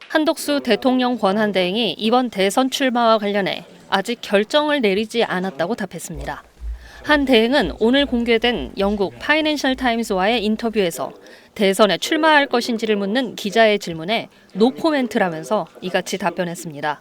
한덕수 대통령 권한대행이 이번 대선 출마와 관련해 아직 결정을 내리지 않았다고 답했습니다. 한 대행은 오늘 공개된 영국 파이낸셜 타임스와의 인터뷰에서 대선에 출마할 것인지를 묻는 기자의 질문에 노코멘트라면서 이같이 답변했습니다.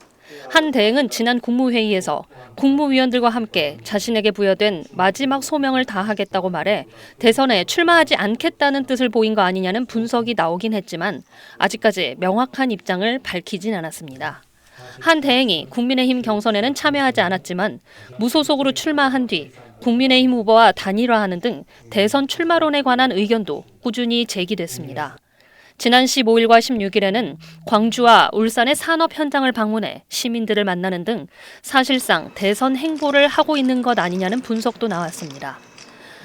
한 대행은 지난 국무회의에서 국무위원들과 함께 자신에게 부여된 마지막 소명을 다하겠다고 말해 대선에 출마하지 않겠다는 뜻을 보인 거 아니냐는 분석이 나오긴 했지만 아직까지 명확한 입장을 밝히진 않았습니다. 한 대행이 국민의힘 경선에는 참여하지 않았지만 무소속으로 출마한 뒤 국민의힘 후보와 단일화하는 등 대선 출마론에 관한 의견도 꾸준히 제기됐습니다. 지난 15일과 16일에는 광주와 울산의 산업 현장을 방문해 시민들을 만나는 등 사실상 대선 행보를 하고 있는 것 아니냐는 분석도 나왔습니다.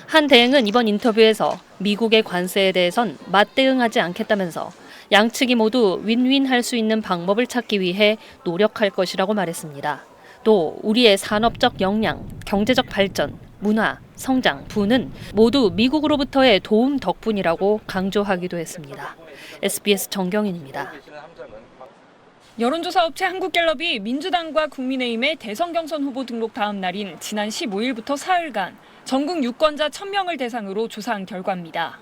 한 대행은 이번 인터뷰에서 미국의 관세에 대해선 맞대응하지 않겠다면서 양측이 모두 윈윈할 수 있는 방법을 찾기 위해 노력할 것이라고 말했습니다. 또 우리의 산업적 역량, 경제적 발전, 문화, 성장, 부는 모두 미국으로부터의 도움 덕분이라고 강조하기도 했습니다. SBS 정경인입니다. 여론조사 업체 한국갤럽이 민주당과 국민의힘의 대선 경선 후보 등록 다음 날인 지난 15일부터 사흘간 전국 유권자 1,000명을 대상으로 조사한 결과입니다.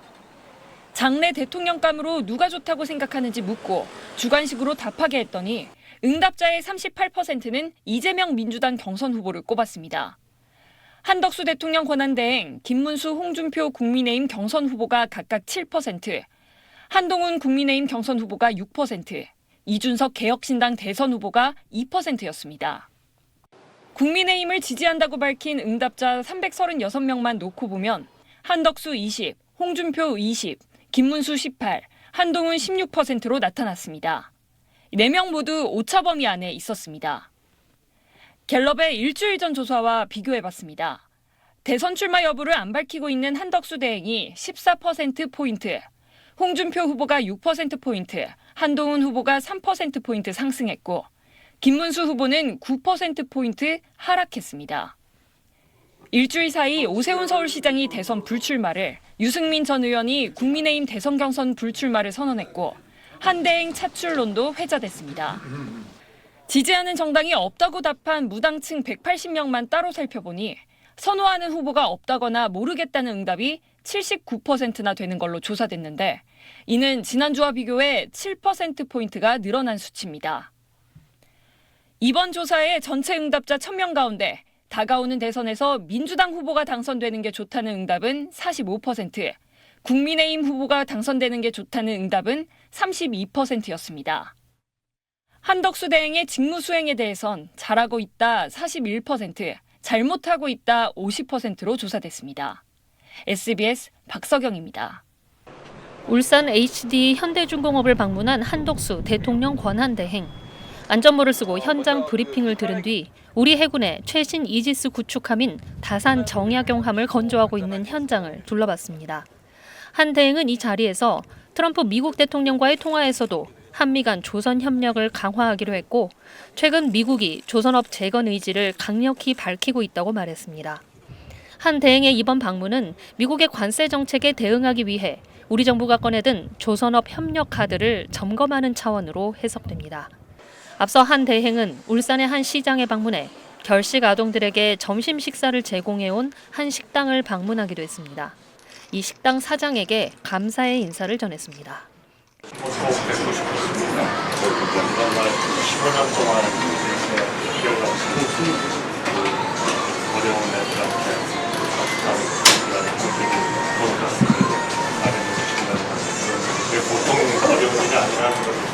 장래 대통령감으로 누가 좋다고 생각하는지 묻고 주관식으로 답하게 했더니 응답자의 38%는 이재명 민주당 경선 후보를 꼽았습니다. 한덕수 대통령 권한대행, 김문수 홍준표 국민의힘 경선 후보가 각각 7%, 한동훈 국민의힘 경선 후보가 6%, 이준석 개혁신당 대선 후보가 2%였습니다. 국민의힘을 지지한다고 밝힌 응답자 336명만 놓고 보면 한덕수 20, 홍준표 20, 김문수 18, 한동훈 16%로 나타났습니다. 4명 모두 오차범위 안에 있었습니다. 갤럽의 일주일 전 조사와 비교해봤습니다. 대선 출마 여부를 안 밝히고 있는 한덕수 대행이 14%포인트, 홍준표 후보가 6%포인트, 한동훈 후보가 3%포인트 상승했고 김문수 후보는 9%포인트 하락했습니다. 일주일 사이 오세훈 서울시장이 대선 불출마를, 유승민 전 의원이 국민의힘 대선 경선 불출마를 선언했고 한대행 차출론도 회자됐습니다. 지지하는 정당이 없다고 답한 무당층 180명만 따로 살펴보니 선호하는 후보가 없다거나 모르겠다는 응답이 79%나 되는 걸로 조사됐는데 이는 지난주와 비교해 7%포인트가 늘어난 수치입니다. 이번 조사의 전체 응답자 1,000명 가운데 다가오는 대선에서 민주당 후보가 당선되는 게 좋다는 응답은 45%, 국민의힘 후보가 당선되는 게 좋다는 응답은 32%였습니다. 한덕수 대행의 직무 수행에 대해선 잘하고 있다 41%, 잘못하고 있다 50%로 조사됐습니다. SBS 박서경입니다. 울산 HD 현대중공업을 방문한 한덕수 대통령 권한대행. 안전모를 쓰고 현장 브리핑을 들은 뒤 우리 해군의 최신 이지스 구축함인 다산 정약용함을 건조하고 있는 현장을 둘러봤습니다. 한 대행은 이 자리에서 트럼프 미국 대통령과의 통화에서도 한미 간 조선 협력을 강화하기로 했고 최근 미국이 조선업 재건 의지를 강력히 밝히고 있다고 말했습니다. 한 대행의 이번 방문은 미국의 관세 정책에 대응하기 위해 우리 정부가 꺼내든 조선업 협력 카드를 점검하는 차원으로 해석됩니다. 앞서 한 대행은 울산의 한 시장에 방문해 결식 아동들에게 점심 식사를 제공해온 한 식당을 방문하기도 했습니다. 이 식당 사장에게 감사의 인사를 전했습니다. 뵙고 싶었습니다. 15년 동안 기억을 없이 어려운 애들한테 보통 어려운 일이 아니라는 것을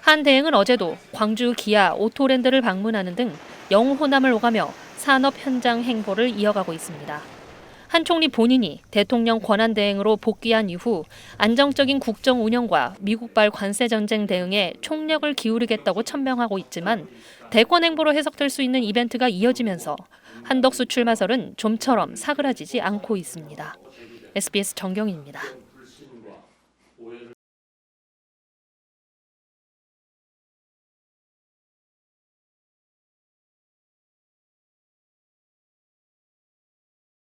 한 대행은 어제도 광주 기아 오토랜드를 방문하는 등 영호남을 오가며 산업 현장 행보를 이어가고 있습니다. 한 총리 본인이 대통령 권한대행으로 복귀한 이후 안정적인 국정 운영과 미국발 관세 전쟁 대응에 총력을 기울이겠다고 천명하고 있지만 대권 행보로 해석될 수 있는 이벤트가 이어지면서 한덕수 출마설은 좀처럼 사그라지지 않고 있습니다. SBS 정경인입니다.